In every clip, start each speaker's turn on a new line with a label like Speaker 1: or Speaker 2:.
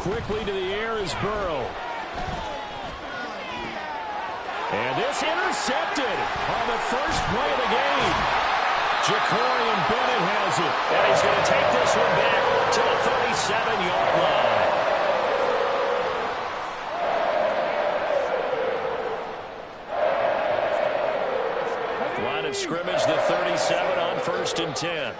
Speaker 1: quickly to the air is Burrow. And this intercepted on the first play of the game. Jacorian Bennett has it.
Speaker 2: And he's going to take this one back to the 37-yard line. Line of scrimmage, the 37 on 1st and 10.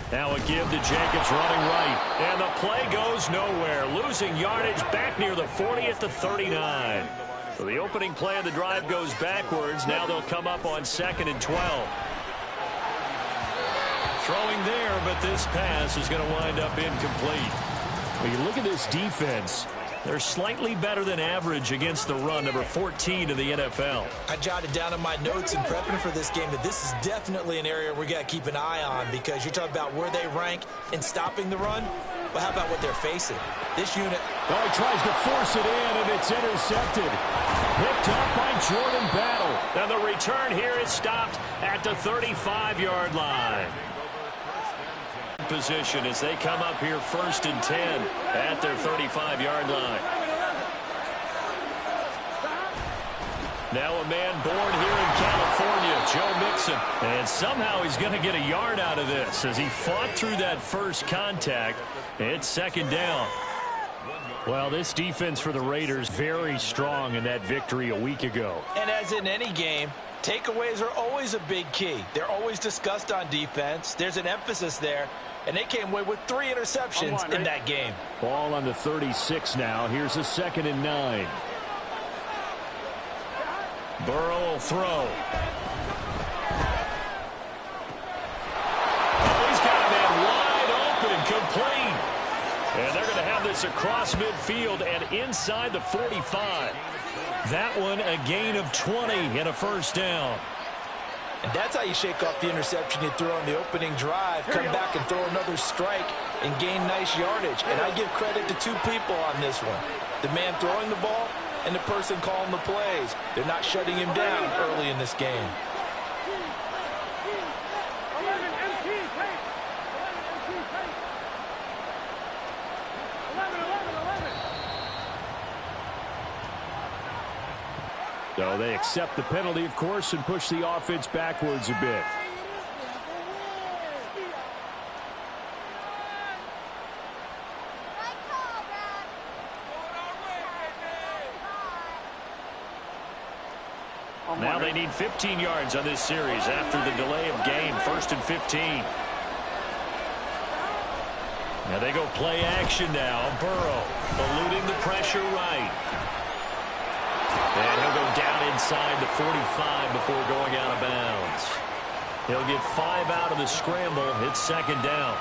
Speaker 2: Now a give to Jacobs running right. And the play goes nowhere. Losing yardage back near the 40 at the 39. So the opening play of the drive goes backwards. Now they'll come up on 2nd and 12. Throwing there, but this pass is going to wind up incomplete.
Speaker 1: When you look at this defense,
Speaker 2: they're slightly better than average against the run, number 14 in the NFL.
Speaker 3: I jotted down in my notes in prepping for this game that this is definitely an area we got to keep an eye on, because you're talking about where they rank in stopping the run. Well, how about what they're facing? This unit.
Speaker 1: Oh, he tries to force it in, and it's intercepted. Picked up by Jordan Battle.
Speaker 2: And the return here is stopped at the 35-yard line. Position as they come up here 1st and 10 at their 35-yard line. Now a man born here in California, Joe Mixon. And somehow he's going to get a yard out of this as he fought through that first contact. It's 2nd down.
Speaker 1: Well, this defense for the Raiders very strong in that victory a week ago.
Speaker 3: And as in any game, takeaways are always a big key. They're always discussed on defense. There's an emphasis there. And they came away with 3 interceptions in that game.
Speaker 1: Ball on the 36 now. Here's a 2nd and 9.
Speaker 2: Burrow will throw. Oh, he's got a man wide open, complete. And they're going to have this across midfield and inside the 45. That one a gain of 20 and a 1st down.
Speaker 3: And that's how you shake off the interception you threw on the opening drive. Come back and throw another strike and gain nice yardage. And I give credit to 2 people on this one. The man throwing the ball and the person calling the plays. They're not shutting him down early in this game.
Speaker 1: So they accept the penalty, of course, and push the offense backwards a bit.
Speaker 2: Now they need 15 yards on this series after the delay of game. 1st and 15. Now they go play action now. Burrow eluding the pressure right. And he'll go down inside the 45 before going out of bounds. He'll get 5 out of the scramble. It's 2nd down.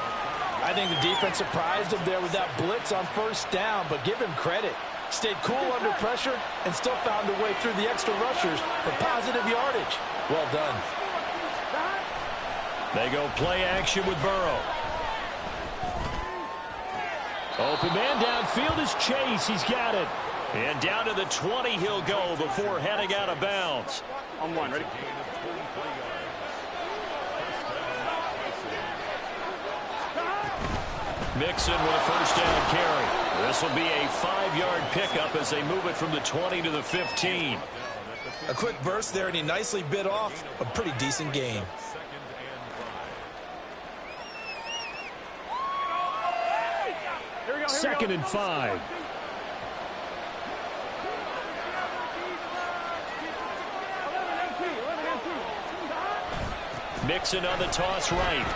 Speaker 3: I think the defense surprised him there with that blitz on 1st down, but give him credit. Stayed cool under pressure and still found a way through the extra rushers for positive yardage. Well done.
Speaker 2: They go play action with Burrow.
Speaker 1: Open man downfield is Chase. He's got it.
Speaker 2: And down to the 20 he'll go before heading out of bounds.
Speaker 4: On 1, ready?
Speaker 2: Mixon with a 1st down carry. This will be a 5-yard pickup as they move it from the 20 to the 15.
Speaker 3: A quick burst there, and he nicely bit off a pretty decent gain.
Speaker 1: Second and 5.
Speaker 2: Mixon on the toss right.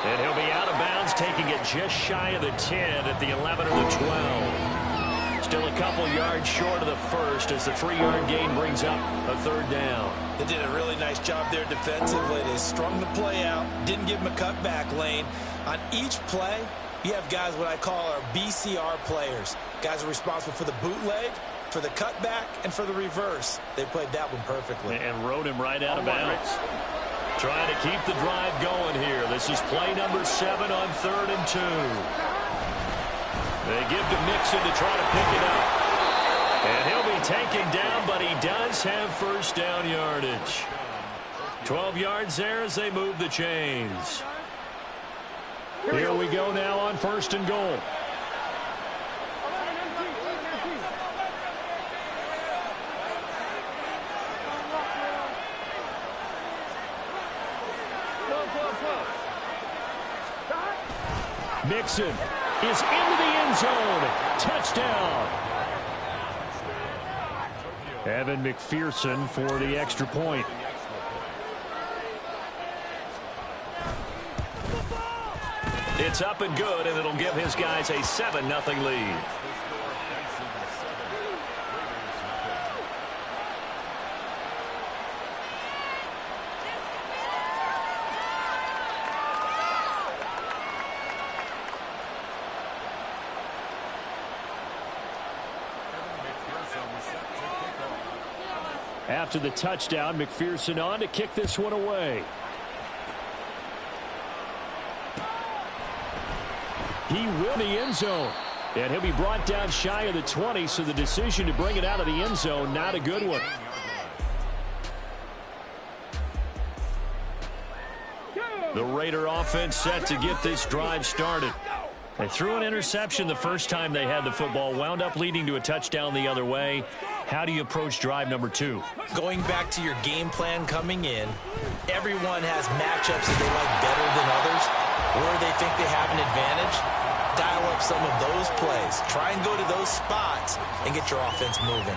Speaker 2: And he'll be out of bounds, taking it just shy of the 10 at the 11 or the 12. Still a couple yards short of the first as the 3-yard gain brings up a 3rd down.
Speaker 3: They did a really nice job there defensively. They strung the play out, didn't give him a cutback lane. On each play, you have guys what I call our BCR players. Guys are responsible for the bootleg, for the cutback, and for the reverse. They played that one perfectly.
Speaker 2: And rode him right out of bounds. Trying to keep the drive going here. This is play number 7 on 3rd and 2. They give to Mixon to try to pick it up. And he'll be taken down, but he does have 1st down yardage. 12 yards there as they move the chains.
Speaker 1: Here we go now on 1st and goal. Mixon is into the end zone. Touchdown. Evan McPherson for the extra point.
Speaker 2: It's up and good, and it'll give his guys a 7-0 lead.
Speaker 1: After the touchdown, McPherson on to kick this one away. He will in the end zone. And he'll be brought down shy of the 20, so the decision to bring it out of the end zone, not a good one.
Speaker 2: The Raider offense set to get this drive started. They threw an interception the first time they had the football, wound up leading to a touchdown the other way. How do you approach drive number 2?
Speaker 3: Going back to your game plan coming in, everyone has matchups that they like better than others, where they think they have an advantage. Dial up some of those plays. Try and go to those spots and get your offense moving.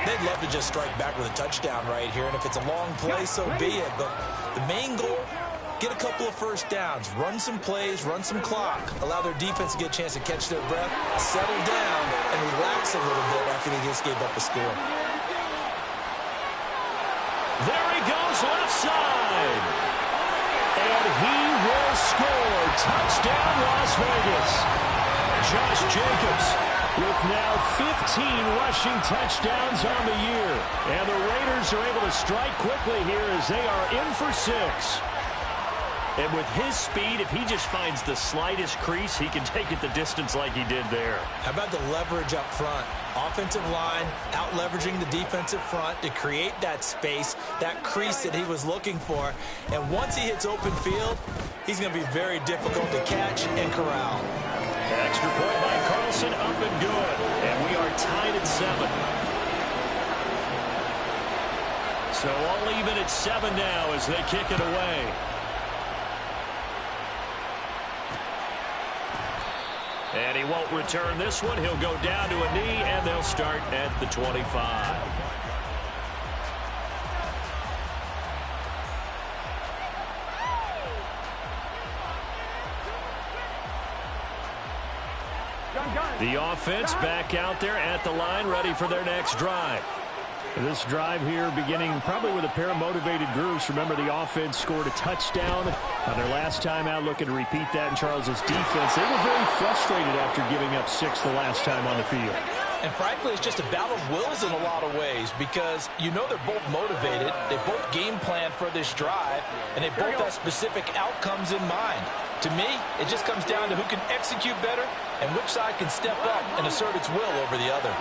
Speaker 3: They'd love to just strike back with a touchdown right here, and if it's a long play, so be it. But the main goal, get a couple of first downs, run some plays, run some clock, allow their defense to get a chance to catch their breath, settle down, and relax a little bit after they just gave up a score.
Speaker 2: There he goes, left side.
Speaker 1: And he will score. Touchdown, Las Vegas. Josh Jacobs with now 15 rushing touchdowns on the year. And the Raiders are able to strike quickly here as they are in for 6.
Speaker 2: And with his speed, if he just finds the slightest crease, he can take it the distance like he did there.
Speaker 3: How about the leverage up front? Offensive line out-leveraging the defensive front to create that space, that crease that he was looking for. And once he hits open field, he's going to be very difficult to catch and corral.
Speaker 2: Extra point by Carlson, up and good. And we are tied at 7. So all even at 7 now as they kick it away. And he won't return this one. He'll go down to a knee, and they'll start at the 25. The offense back out there at the line, ready for their next drive.
Speaker 1: This drive here beginning probably with a pair of motivated groups. Remember, the offense scored a touchdown on their last time out, looking to repeat that in Charles's defense. They were very frustrated after giving up 6 the last time on the field.
Speaker 3: And frankly, it's just a battle of wills in a lot of ways because you know they're both motivated. They both game plan for this drive, and they both have specific outcomes in mind. To me, it just comes down to who can execute better and which side can step up and assert its will over the other.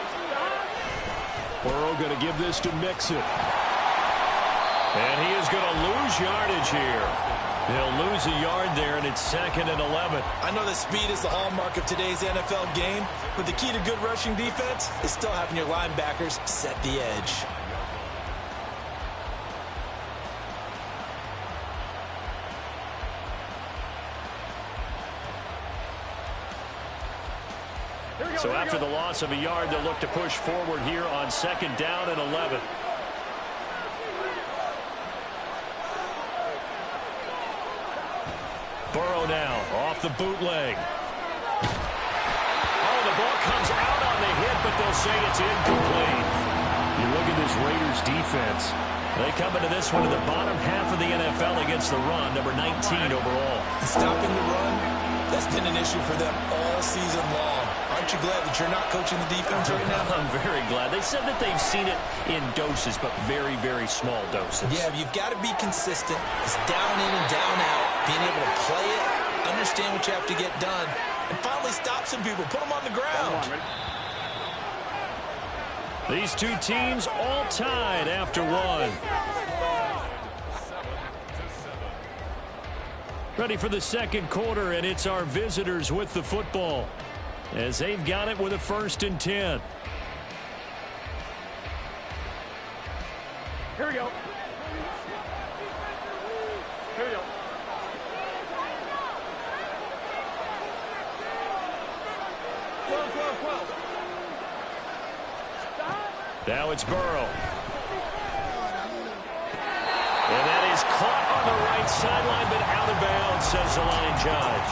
Speaker 1: Burrow going to give this to Mixon.
Speaker 2: And he is going to lose yardage here. He'll lose a yard there, and it's 2nd and 11.
Speaker 3: I know that speed is the hallmark of today's NFL game, but the key to good rushing defense is still having your linebackers set the edge.
Speaker 2: So after the loss of a yard, they'll look to push forward here on 2nd down and 11. Burrow now off the bootleg. Oh, the ball comes out on the hit, but they'll say it's incomplete.
Speaker 1: You look at this Raiders defense.
Speaker 2: They come into this one in the bottom half of the NFL against the run, number 19 overall.
Speaker 3: Stopping the run, that's been an issue for them all season long. Aren't you glad that you're not coaching the defense right now?
Speaker 2: I'm very glad. They said that they've seen it in doses, but very, very small doses.
Speaker 3: Yeah, you've got to be consistent. It's down in and down out. Being able to play it, understand what you have to get done, and finally stop some people, put them on the ground.
Speaker 2: These two teams all tied after one. Ready for the second quarter, and it's our visitors with the football as they've got it with a 1st and 10.
Speaker 4: Here we go. Here we go.
Speaker 2: Now it's Burrow. And that is caught on the right sideline, but out of bounds, says the line judge.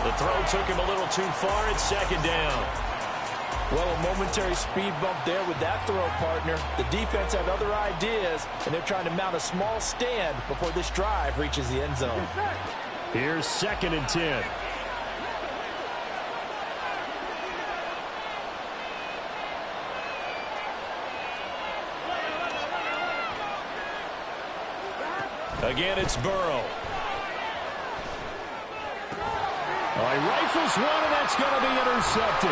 Speaker 2: The throw took him a little too far. It's 2nd down.
Speaker 3: Well, a momentary speed bump there with that throw, partner. The defense had other ideas, and they're trying to mount a small stand before this drive reaches the end zone.
Speaker 2: Here's 2nd and 10. Again, it's Burrow.
Speaker 1: He rifles one, and that's going to be intercepted.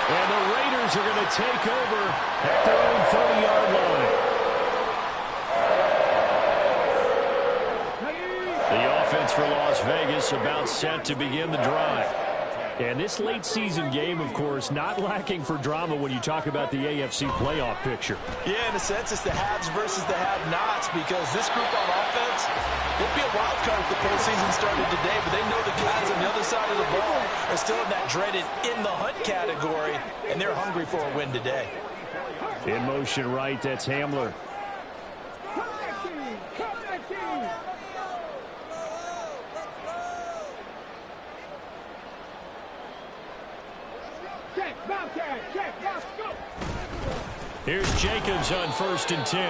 Speaker 1: And the Raiders are going to take over at their own 30-yard line.
Speaker 2: The offense for Las Vegas about set to begin the drive.
Speaker 1: And this late season game, of course, not lacking for drama when you talk about the AFC playoff picture.
Speaker 3: Yeah, in a sense, it's the haves versus the have-nots, because this group on offense, it'd be a wild card if the postseason started today, but they know the guys on the other side of the ball are still in that dreaded in-the-hunt category, and they're hungry for a win today.
Speaker 1: In motion right, that's Hamler.
Speaker 2: Here's Jacobs on 1st and 10.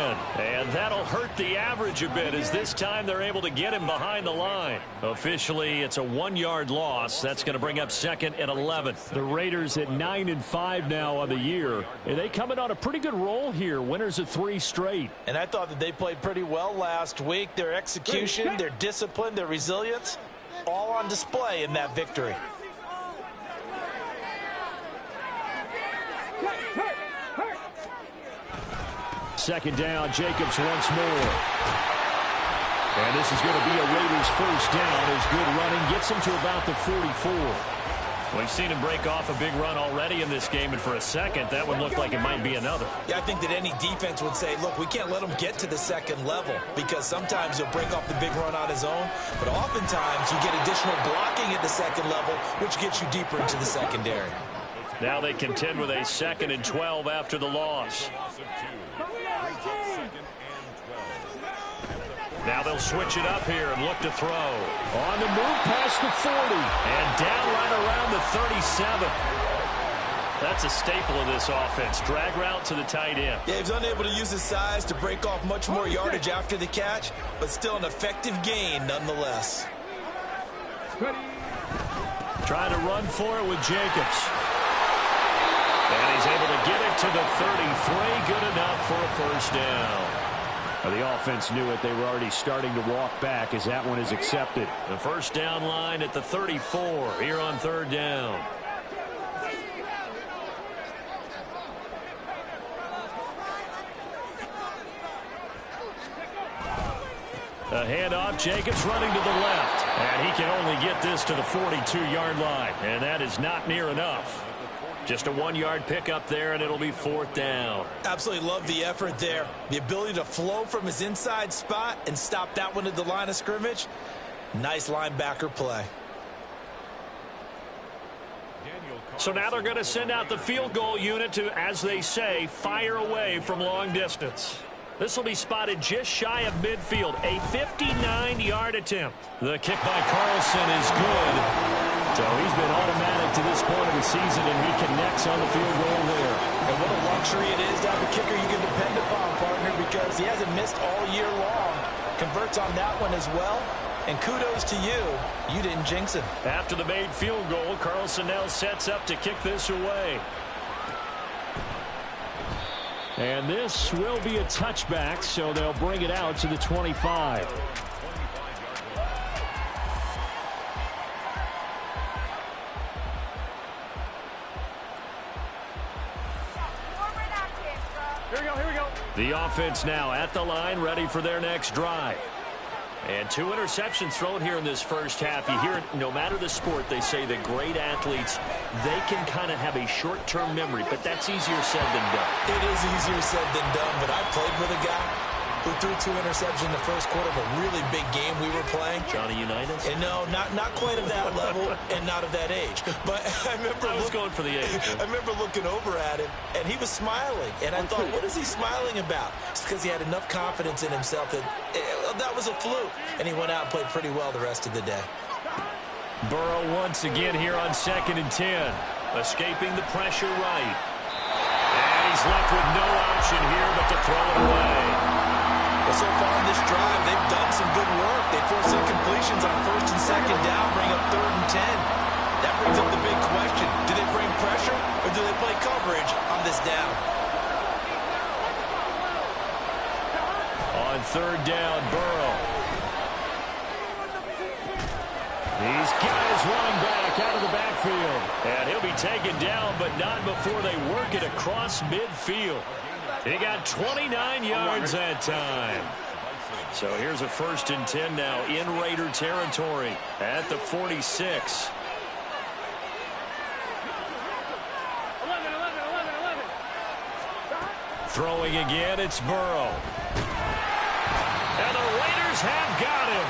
Speaker 2: And that'll hurt the average a bit, as this time they're able to get him behind the line. Officially, it's a 1-yard loss. That's going to bring up 2nd and 11.
Speaker 1: The Raiders at 9-5 now on the year. And they coming on a pretty good roll here. Winners of 3 straight.
Speaker 3: And I thought that they played pretty well last week. Their execution, their discipline, their resilience, all on display in that victory.
Speaker 1: Second down, Jacobs once more. And this is going to be a Raiders 1st down as good running gets him to about the 44.
Speaker 2: We've seen him break off a big run already in this game, and for a second, that one looked like it might be another.
Speaker 3: Yeah, I think that any defense would say, look, we can't let him get to the second level, because sometimes he'll break off the big run on his own, but oftentimes you get additional blocking at the second level, which gets you deeper into the secondary.
Speaker 2: Now they contend with a 2nd and 12 after the loss. Now they'll switch it up here and look to throw.
Speaker 1: On the move past the 40.
Speaker 2: And down right around the 37. That's a staple of this offense. Drag route to the tight end.
Speaker 3: Yeah, he's unable to use his size to break off much more yardage after the catch, but still an effective gain nonetheless.
Speaker 2: Trying to run for it with Jacobs. And he's able to get it to the 33. Good enough for a 1st down.
Speaker 1: The offense knew it. They were already starting to walk back as that one is accepted.
Speaker 2: The 1st down line at the 34 here on 3rd down. A handoff, Jacobs running to the left. And he can only get this to the 42-yard line. And that is not near enough. Just a 1-yard pickup there, and it'll be 4th down.
Speaker 3: Absolutely love the effort there. The ability to flow from his inside spot and stop that one at the line of scrimmage. Nice linebacker play.
Speaker 2: So now they're going to send out the field goal unit to, as they say, fire away from long distance. This will be spotted just shy of midfield. A 59-yard attempt. The kick by Carlson is good.
Speaker 1: So he's been automatic to this point of the season, and he connects on the field goal there.
Speaker 3: And what a luxury it is to have a kicker you can depend upon, partner, because he hasn't missed all year long. Converts on that one as well. And kudos to you. You didn't jinx him.
Speaker 2: After the made field goal, Carlson now sets up to kick this away.
Speaker 1: And this will be a touchback, so they'll bring it out to the 25.
Speaker 4: Here we go.
Speaker 2: The offense now at the line, ready for their next drive. And 2 interceptions thrown here in this first half. You hear it, no matter the sport, they say that great athletes, they can kind of have a short-term memory, but that's easier said than done.
Speaker 3: It is easier said than done, but I played with a guy who threw 2 interceptions in the first quarter of a really big game we were playing.
Speaker 2: Johnny Unitas?
Speaker 3: And no, not quite of that level and not of that age. But I was
Speaker 2: going for the age.
Speaker 3: I remember looking over at him, and he was smiling. And I thought, what is he smiling about? It's because he had enough confidence in himself that that was a fluke. And he went out and played pretty well the rest of the day.
Speaker 2: Burrow once again here on 2nd and 10. Escaping the pressure right. And he's left with no option here but to throw it away.
Speaker 3: Well, so far in this drive, they've done some good work. They forced incompletions on 1st and 2nd down, bring up 3rd and 10. That brings up the big question. Do they bring pressure or do they play coverage on this down?
Speaker 2: On 3rd down, Burrow. He's got his running back out of the backfield. And he'll be taken down, but not before they work it across midfield. He got 29 yards that time. So here's a 1st and 10 now in Raider territory at the 46. Throwing again, it's Burrow. And the Raiders have got him.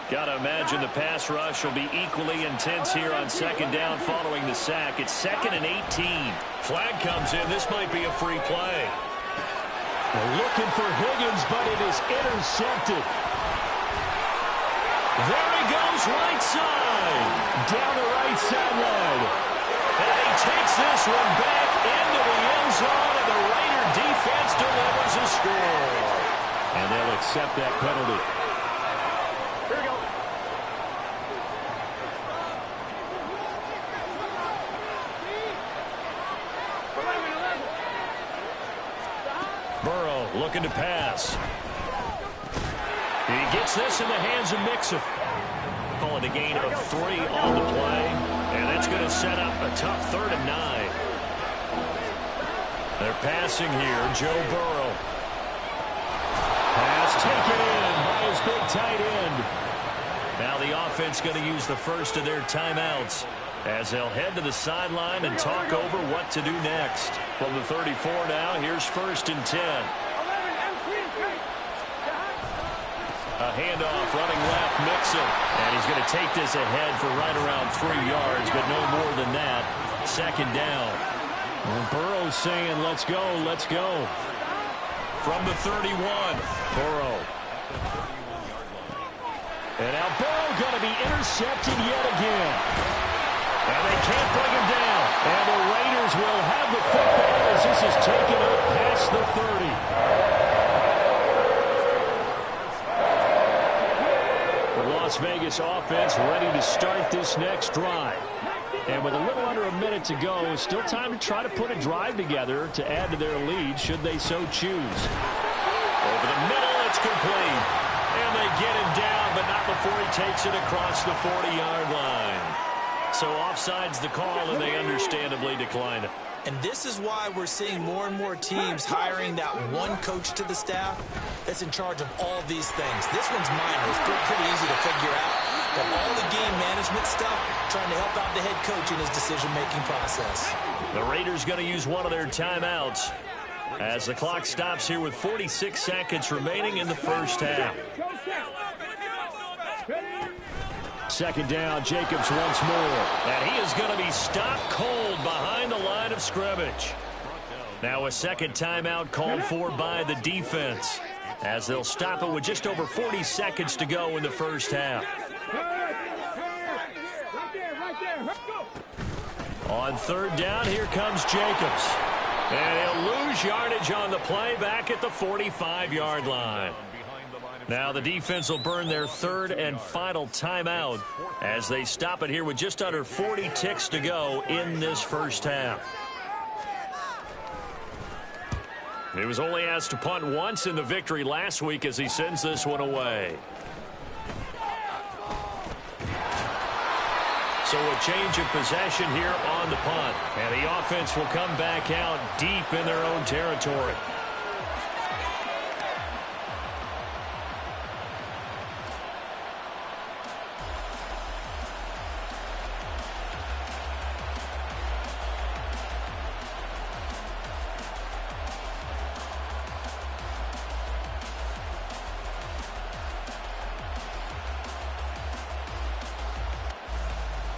Speaker 2: Got to imagine the pass rush will be equally intense here on 2nd down following the sack. It's 2nd and 18. Flag comes in. This might be a free play.
Speaker 1: They're looking for Higgins, but it is intercepted.
Speaker 2: There he goes, right side.
Speaker 1: Down the right sideline.
Speaker 2: And he takes this one back into the end zone, and the Raider defense delivers a score.
Speaker 1: And they'll accept that penalty.
Speaker 2: Burrow looking to pass. He gets this in the hands of Mixon. Calling a gain of 3 on the play. And that's going to set up a tough 3rd and 9. They're passing here. Joe Burrow.
Speaker 1: Pass taken in by his big tight end.
Speaker 2: Now the offense going to use the first of their timeouts as they'll head to the sideline and talk over what to do next. From the 34 now, here's 1st and 10. A handoff running left, Mixon. And he's going to take this ahead for right around 3 yards, but no more than that. 2nd down.
Speaker 1: Well, Burrow's saying, let's go, let's go.
Speaker 2: From the 31, Burrow.
Speaker 1: And now Burrow going to be intercepted yet again.
Speaker 2: And they can't bring him down.
Speaker 1: And the Raiders will have the football as this is taken up past the 30. The Las Vegas offense ready to start this next drive. And with a little under a minute to go, still time to try to put a drive together to add to their lead should they so choose.
Speaker 2: Over the middle, it's complete. And they get him down, but not before he takes it across the 40-yard line. So offside's the call, and they understandably decline it.
Speaker 3: And this is why we're seeing more and more teams hiring that one coach to the staff that's in charge of all these things. This one's minor. It's pretty easy to figure out. But all the game management stuff, trying to help out the head coach in his decision-making process.
Speaker 2: The Raiders going to use one of their timeouts as the clock stops here with 46 seconds remaining in the first half.
Speaker 1: 2nd down, Jacobs once more.
Speaker 2: And he is going to be stopped cold behind the line of scrimmage. Now a 2nd timeout called for by the defense as they'll stop it with just over 40 seconds to go in the first half. On 3rd down, here comes Jacobs. And he'll lose yardage on the play back at the 45-yard line. Now the defense will burn their 3rd and final timeout as they stop it here with just under 40 ticks to go in this first half. He was only asked to punt once in the victory last week as he sends this one away. So a change of possession here on the punt. And the offense will come back out deep in their own territory.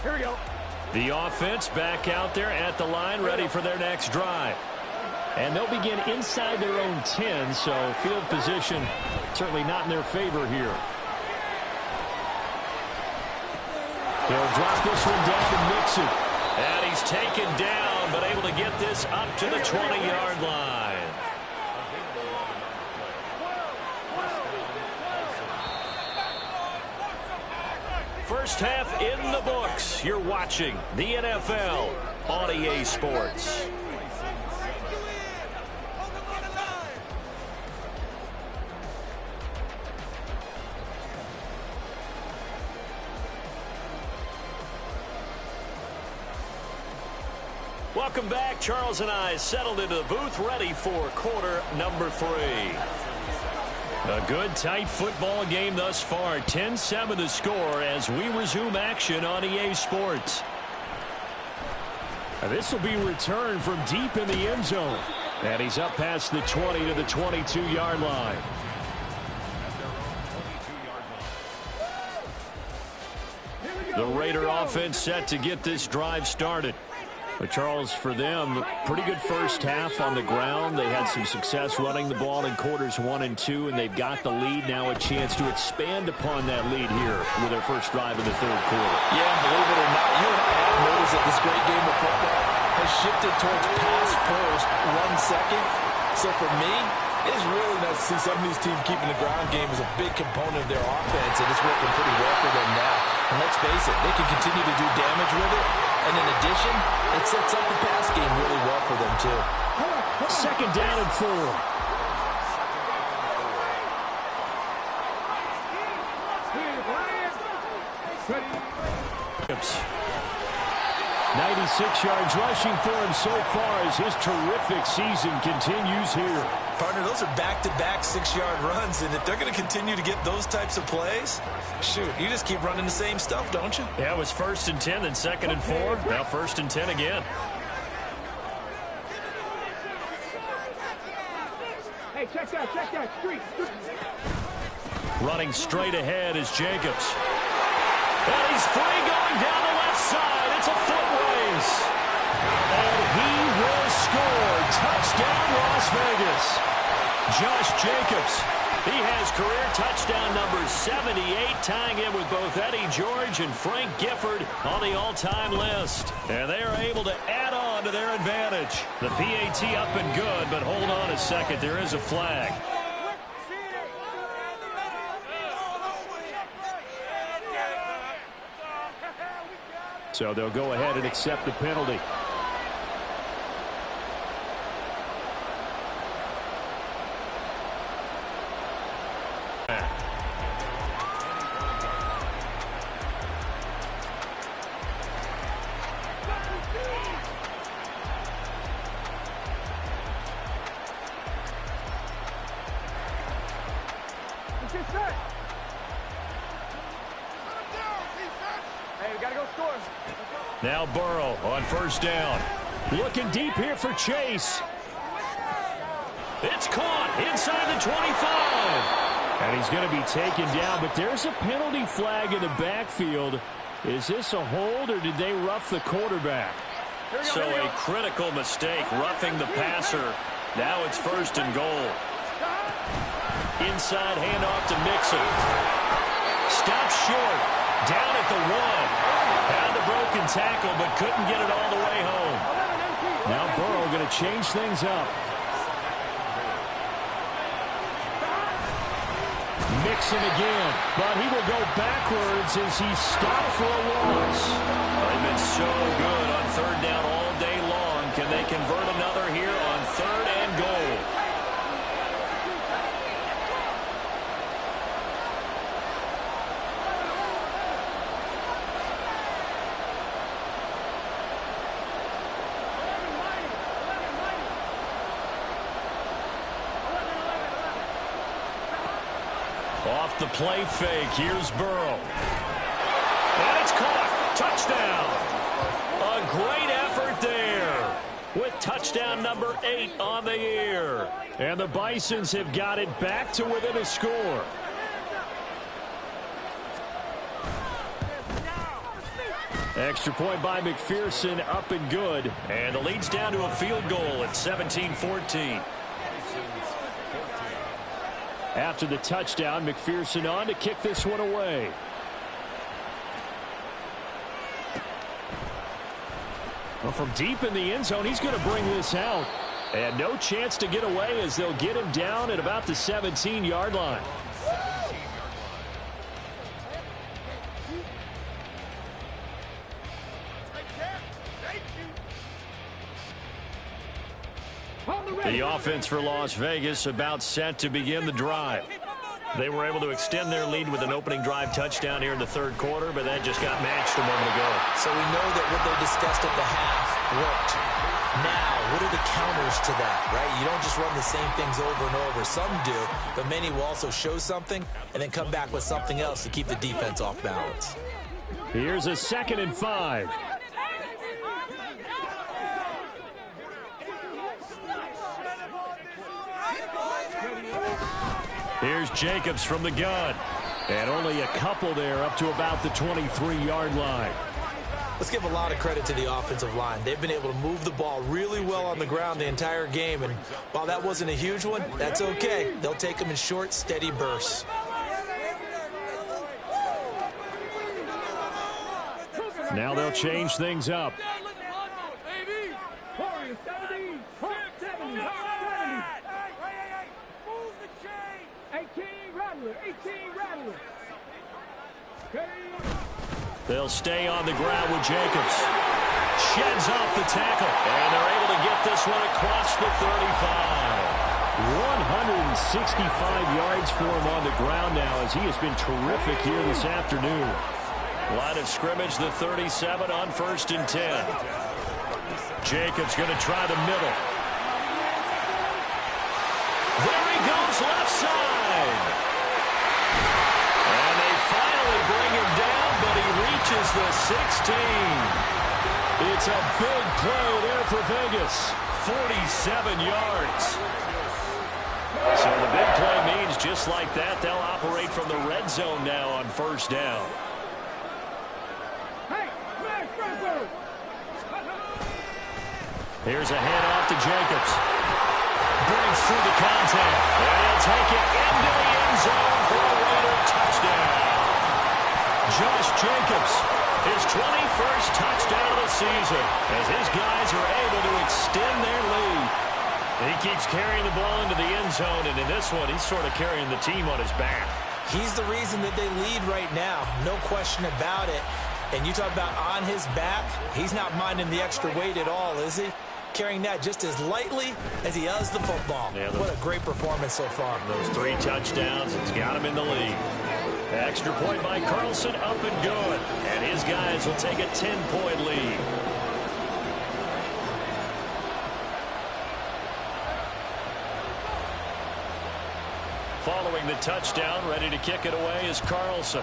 Speaker 1: Here we go.
Speaker 2: The offense back out there at the line, ready for their next drive.
Speaker 1: And they'll begin inside their own 10, so field position certainly not in their favor here. They'll drop this one down to Mixon.
Speaker 2: And he's taken down, but able to get this up to the 20-yard line. First half in the books. You're watching the NFL on EA Sports. Welcome back. Charles and I settled into the booth, ready for quarter number 3. A good, tight football game thus far. 10-7 the score as we resume action on EA Sports.
Speaker 1: This will be returned from deep in the end zone. And he's up past the 20 to the 22-yard line.
Speaker 2: The Raider offense set to get this drive started.
Speaker 1: But Charles, for them, pretty good first half on the ground. They had some success running the ball in quarters 1 and 2, and they've got the lead. Now a chance to expand upon that lead here with their first drive in the third quarter.
Speaker 3: Yeah, believe it or not, you and I have noticed that this great game of football has shifted towards pass first, run second. So for me, it's really nice to see some of these teams keeping the ground game as a big component of their offense, and it's working pretty well for them now. And let's face it, they can continue to do damage with it. And in addition, it sets up the pass game really well for them, too.
Speaker 1: Second down and 4. Oops. 96 yards rushing for him so far as his terrific season continues here.
Speaker 3: Partner, those are back-to-back 6-yard runs, and if they're going to continue to get those types of plays, shoot, you just keep running the same stuff, don't you?
Speaker 2: Yeah, it was 1st and 10, then 2nd and 4. Now 1st and 10 again.
Speaker 4: Hey, check that, street.
Speaker 2: Running straight ahead is Jacobs. And he's free going down the left side. It's a foot race.
Speaker 1: And he will score. Touchdown, Las Vegas.
Speaker 2: Josh Jacobs. He has career touchdown number 78, tying in with both Eddie George and Frank Gifford on the all-time list. And they are able to add on to their advantage. The PAT up and good, but hold on a second. There is a flag.
Speaker 1: So they'll go ahead and accept the penalty.
Speaker 2: Now Burrow on first down.
Speaker 1: Looking deep here for Chase.
Speaker 2: It's caught inside the 25.
Speaker 1: And he's going to be taken down, but there's a penalty flag in the backfield. Is this a hold, or did they rough the quarterback?
Speaker 2: So a critical mistake, roughing the passer. Now it's 1st and goal. Inside handoff to Mixon. Stops short. Down at the 1. Had the broken tackle, but couldn't get it all the way home.
Speaker 1: Now Burrow going to change things up. Mixon again, but he will go backwards as he stopped for a loss.
Speaker 2: They've been so good on 3rd down all day long. Can they convert another here on 3rd and goal? Off the play fake, here's Burrow. And it's caught. Touchdown. A great effort there with touchdown number 8 on the year.
Speaker 1: And the Bisons have got it back to within a score. Extra point by McPherson, up and good.
Speaker 2: And the lead's down to a field goal at 17-14.
Speaker 1: After the touchdown, McPherson on to kick this one away. Well, from deep in the end zone, he's going to bring this out. And no chance to get away as they'll get him down at about the 17-yard line.
Speaker 2: The offense for Las Vegas about set to begin the drive. They were able to extend their lead with an opening drive touchdown here in the third quarter, but that just got matched a moment ago.
Speaker 3: So we know that what they discussed at the half worked. Now, what are the counters to that, right? You don't just run the same things over and over. Some do, but many will also show something and then come back with something else to keep the defense off balance.
Speaker 1: Here's a 2nd and 5.
Speaker 2: Here's Jacobs from the gun.
Speaker 1: And only a couple there up to about the 23-yard line.
Speaker 3: Let's give a lot of credit to the offensive line. They've been able to move the ball really well on the ground the entire game. And while that wasn't a huge one, that's okay. They'll take them in short, steady bursts.
Speaker 1: Now they'll change things up.
Speaker 2: They'll stay on the ground with Jacobs. Sheds off the tackle. And they're able to get this one across the 35.
Speaker 1: 165 yards for him on the ground now as he has been terrific here this afternoon.
Speaker 2: Line of scrimmage, the 37 on 1st and 10. Jacobs going to try the middle. There he goes, left side. And they finally bring him down, but he reaches the 16.
Speaker 1: It's a big play there for Vegas.
Speaker 2: 47 yards. So the big play means just like that, they'll operate from the red zone now on 1st down.
Speaker 1: Here's a handoff to Jacobs.
Speaker 2: Breaks through the contact. And he'll take it into the end zone for a Raider touchdown. Josh Jacobs, his 21st touchdown of the season, as his guys are able to extend their lead. He keeps carrying the ball into the end zone, and in this one, he's sort of carrying the team on his back.
Speaker 3: He's the reason that they lead right now, no question about it. And you talk about on his back, he's not minding the extra weight at all, is he? Carrying that just as lightly as he does the football.
Speaker 2: Yeah,
Speaker 3: what a great performance so far.
Speaker 2: Those 3 touchdowns, it's got him in the lead. Extra point by Carlson, up and good. And his guys will take a 10-point lead. Following the touchdown, ready to kick it away is Carlson.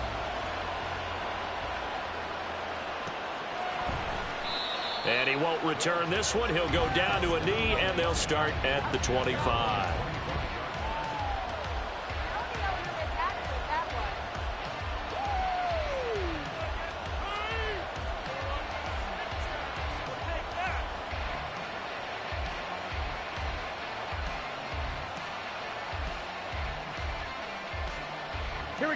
Speaker 2: And he won't return this one. He'll go down to a knee, and they'll start at the 25.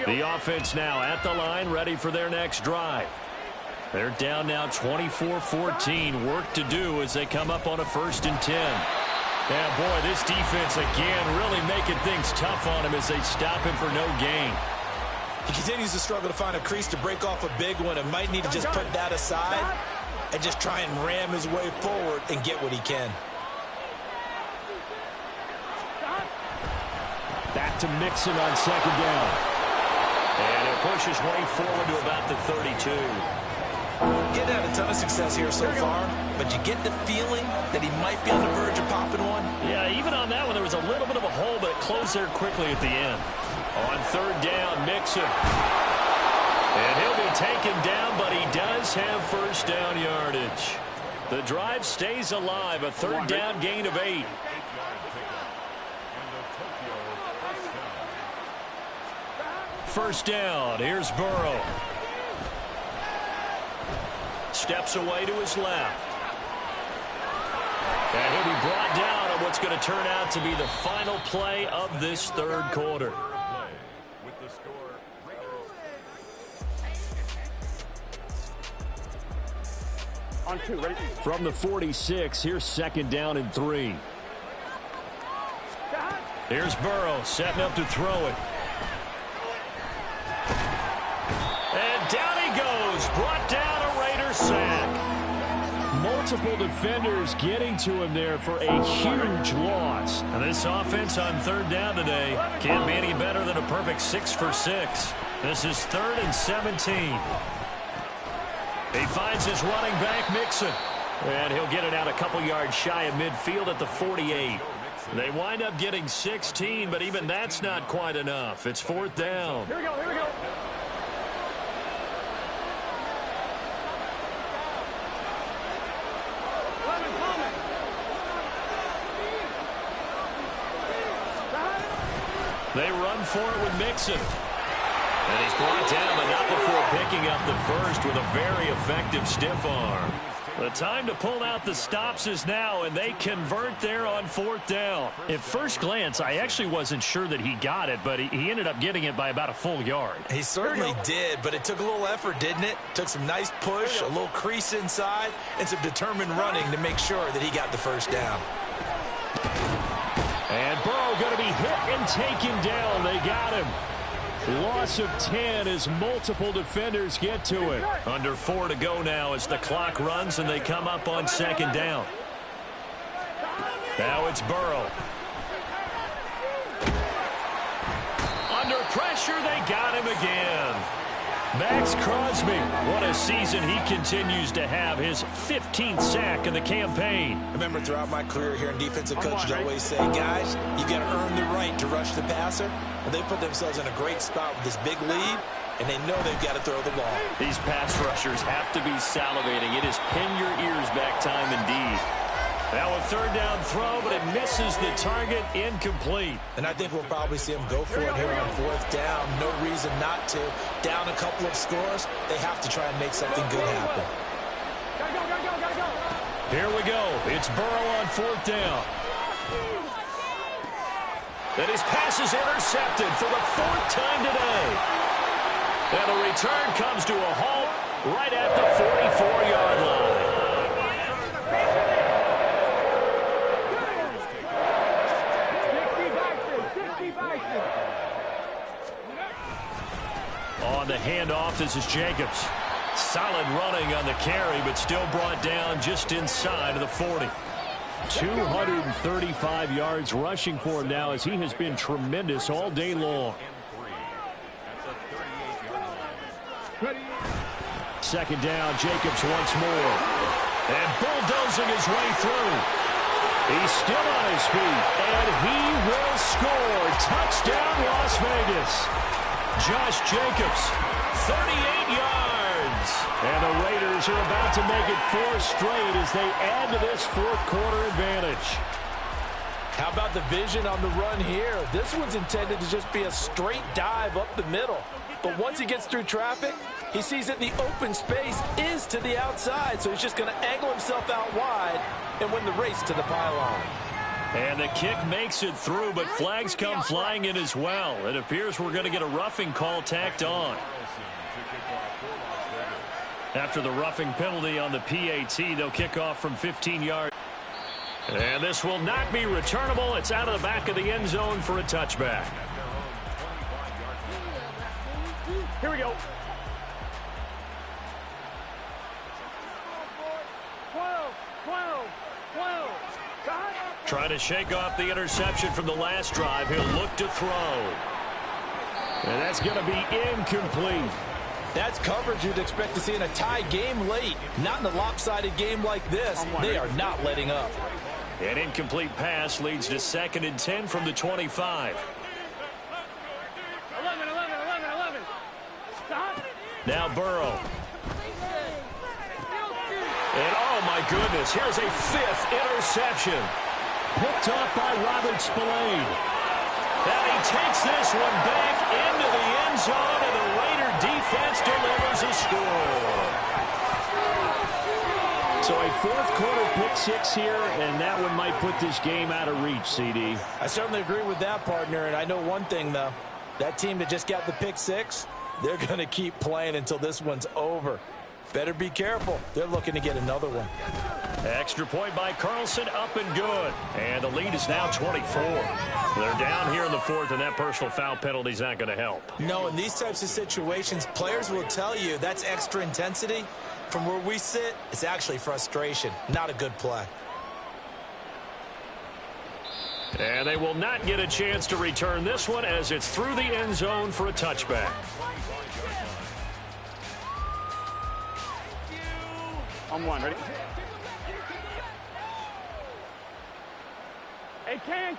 Speaker 2: The offense now at the line, ready for their next drive. They're down now 24-14. Work to do as they come up on a 1st and 10. Yeah, boy, this defense again really making things tough on him as they stop him for no gain.
Speaker 3: He continues to struggle to find a crease to break off a big one and might need to just put that aside and just try and ram his way forward and get what he can.
Speaker 1: Back to Mixon on 2nd down.
Speaker 2: And he'll push his way forward to about the 32.
Speaker 3: Getting had a ton of success here so far, but you get the feeling that he might be on the verge of popping one.
Speaker 2: Yeah, even on that one, there was a little bit of a hole, but it closed there quickly at the end. On third down, Mixon. And he'll be taken down, but he does have first down yardage. The drive stays alive, a third down gain of 8. First down, here's Burrow. Steps away to his left. And he'll be brought down on what's going to turn out to be the final play of this third quarter.
Speaker 4: On 2, ready?
Speaker 1: From the 46, here's second down and 3.
Speaker 2: Here's Burrow setting up to throw it. And down he goes. Brought down a Raider sack.
Speaker 1: Multiple defenders getting to him there for a huge loss.
Speaker 2: And this offense on third down today can't be any better than a perfect 6 for 6. This is 3rd and 17. He finds his running back, Mixon. And he'll get it out a couple yards shy of midfield at the 48. They wind up getting 16, but even that's not quite enough. It's 4th down.
Speaker 4: Here we go, here we go.
Speaker 2: They run for it with Mixon. And he's brought down, but not before picking up the first with a very effective stiff arm. The time to pull out the stops is now, and they convert there on 4th down.
Speaker 1: At first glance, I actually wasn't sure that he got it, but he ended up getting it by about a full yard.
Speaker 3: He certainly did, but it took a little effort, didn't it? Took some nice push, a little crease inside, and some determined running to make sure that he got the first down.
Speaker 1: And Burrow going to be hit and taken down. They got him. Loss of 10 as multiple defenders get to it.
Speaker 2: Under 4 to go now as the clock runs and they come up on second down. Now it's Burrow. Under pressure, they got him again. Max Crosby, what a season he continues to have. His 15th sack in the campaign.
Speaker 3: I remember throughout my career here in defensive coaches always say, guys, you got to earn the right to rush the passer. And they put themselves in a great spot with this big lead, and they know they've got to throw the ball.
Speaker 2: These pass rushers have to be salivating. It is pin your ears back time indeed. Now a third down throw, but it misses the target, incomplete.
Speaker 3: And I think we'll probably see them go for it here on 4th down. No reason not to. Down a couple of scores, they have to try and make something good happen.
Speaker 4: Gotta go, gotta go, gotta go.
Speaker 2: Here we go. It's Burrow on 4th down. And his pass is intercepted for the 4th time today. And the return comes to a halt right at the 44-yard line. On the handoff, this is Jacobs. Solid running on the carry, but still brought down just inside of the 40.
Speaker 1: 235 yards rushing for him now as he has been tremendous all day long. Second down, Jacobs once more.
Speaker 2: And bulldozing his way through.
Speaker 1: He's still on his feet, and he will score. Touchdown, Las Vegas.
Speaker 2: Josh Jacobs, 38 yards.
Speaker 1: And the Raiders are about to make it 4 straight as they add to this 4th quarter advantage.
Speaker 3: How about the vision on the run here? This one's intended to just be a straight dive up the middle. But once he gets through traffic, he sees that the open space is to the outside, so he's just going to angle himself out wide and win the race to the pylon.
Speaker 2: And the kick makes it through, but flags come flying in as well. It appears we're going to get a roughing call tacked on. After the roughing penalty on the PAT, they'll kick off from 15 yards. And this will not be returnable. It's out of the back of the end zone for a touchback.
Speaker 4: Here we go. 12, 12, 12.
Speaker 2: Trying to shake off the interception from the last drive. He'll look to throw.
Speaker 1: And that's going to be incomplete.
Speaker 3: That's coverage you'd expect to see in a tie game late. Not in a lopsided game like this. They are not letting up.
Speaker 2: An incomplete pass leads to 2nd and 10 from the 25. Now Burrow. And oh my goodness, here's a 5th interception.
Speaker 1: Picked off by Robert Spillane.
Speaker 2: And he takes this one back into the end zone, and the Raider defense delivers a score.
Speaker 1: So a 4th quarter pick 6 here, and that one might put this game out of reach, CD.
Speaker 3: I certainly agree with that, partner, and I know one thing, though. That team that just got the pick 6, they're going to keep playing until this one's over. Better be careful. They're looking to get another one.
Speaker 2: Extra point by Carlson, up and good. And the lead is now 24. They're down here in the 4th, and that personal foul penalty is not going to help.
Speaker 3: No, in these types of situations, players will tell you that's extra intensity. From where we sit, it's actually frustration. Not a good play.
Speaker 2: And they will not get a chance to return this one as it's through the end zone for a touchback.
Speaker 4: On 1, ready? Hey, can.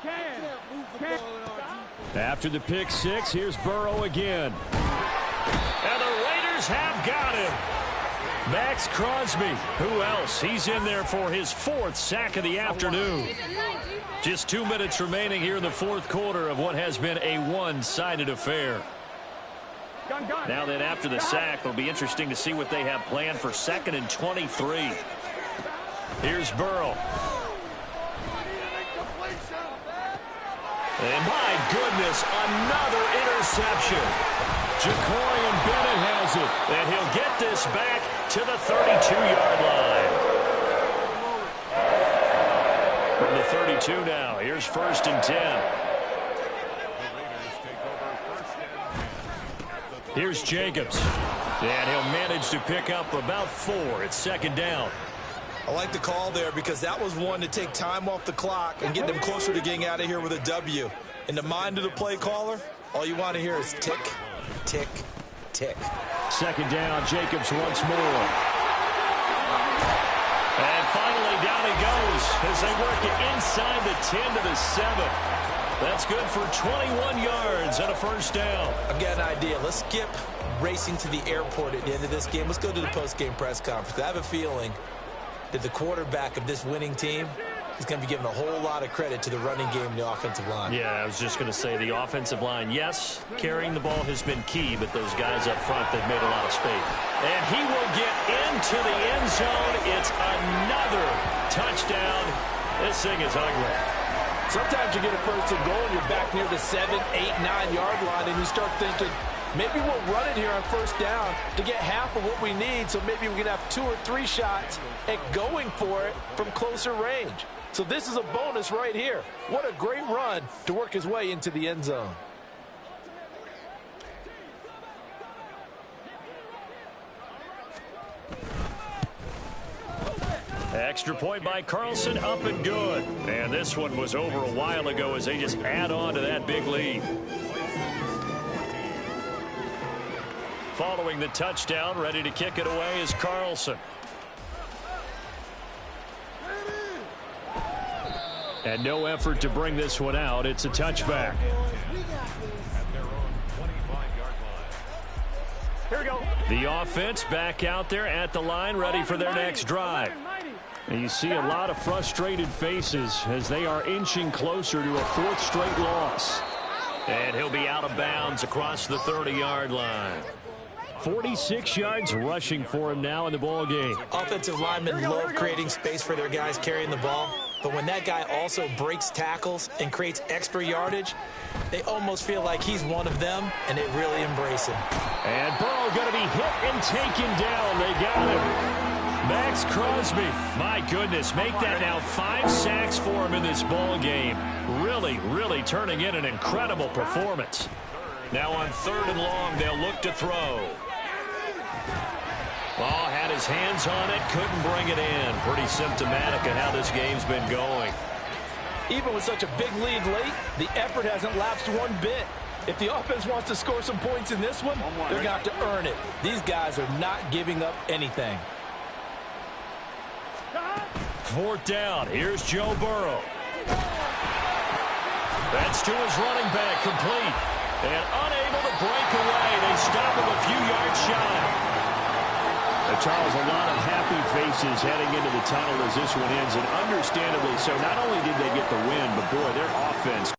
Speaker 1: After the pick 6, here's Burrow again.
Speaker 2: And the Raiders have got him. Max Crosby. Who else? He's in there for his 4th sack of the afternoon. Just 2 minutes remaining here in the 4th quarter of what has been a one-sided affair. Now that after the sack, it'll be interesting to see what they have planned for 2nd and 23. Here's Burrow. And my goodness, another interception.
Speaker 1: Ja'Cory Bennett has it.
Speaker 2: And he'll get this back to the 32-yard line. From the 32 now, here's 1st and 10. Here's Jacobs. And he'll manage to pick up about 4. It's 2nd down.
Speaker 3: I like the call there because that was one to take time off the clock and get them closer to getting out of here with a W. In the mind of the play caller, all you want to hear is tick, tick, tick.
Speaker 1: 2nd down, Jacobs once more.
Speaker 2: And finally down he goes as they work it inside the 10 to the 7. That's good for 21 yards and a 1st down.
Speaker 3: I've got an idea. Let's skip racing to the airport at the end of this game. Let's go to the post-game press conference. I have a feeling that the quarterback of this winning team is going to be given a whole lot of credit to the running game and the offensive line.
Speaker 2: Yeah, I was just going to say the offensive line, yes, carrying the ball has been key, but those guys up front, they've made a lot of space. And he will get into the end zone. It's another touchdown. This thing is ugly.
Speaker 3: Sometimes you get a 1st and goal and you're back near the 7, 8, 9-yard line, and you start thinking, maybe we'll run it here on 1st down to get half of what we need, so maybe we can have 2 or 3 shots at going for it from closer range. So this is a bonus right here. What a great run to work his way into the end zone.
Speaker 2: Extra point by Carlson, up and good. And this one was over a while ago as they just add on to that big lead. Following the touchdown, ready to kick it away is Carlson. And no effort to bring this one out. It's a touchback.
Speaker 4: Here we go.
Speaker 2: The offense back out there at the line, ready for their next drive.
Speaker 1: And you see a lot of frustrated faces as they are inching closer to a 4th straight loss.
Speaker 2: And he'll be out of bounds across the 30-yard line.
Speaker 1: 46 yards rushing for him now in the ball game.
Speaker 3: Offensive linemen love creating space for their guys carrying the ball. But when that guy also breaks tackles and creates extra yardage, they almost feel like he's one of them, and they really embrace him.
Speaker 1: And Burrow going to be hit and taken down. They got him.
Speaker 2: Max Crosby, my goodness, make that now 5 sacks for him in this ball game. Really turning in an incredible performance. Now on 3rd and long, they'll look to throw. Ball had his hands on it, couldn't bring it in. Pretty symptomatic of how this game's been going.
Speaker 3: Even with such a big lead late, the effort hasn't lapsed one bit. If the offense wants to score some points in this one, they're going to have to earn it. These guys are not giving up anything.
Speaker 2: 4th down. Here's Joe Burrow. That's to his running back, complete. And unable to break away. They stop him a few yards shy.
Speaker 1: Charles, a lot of happy faces heading into the tunnel as this one ends, and understandably so. Not only did they get the win, but boy, their offense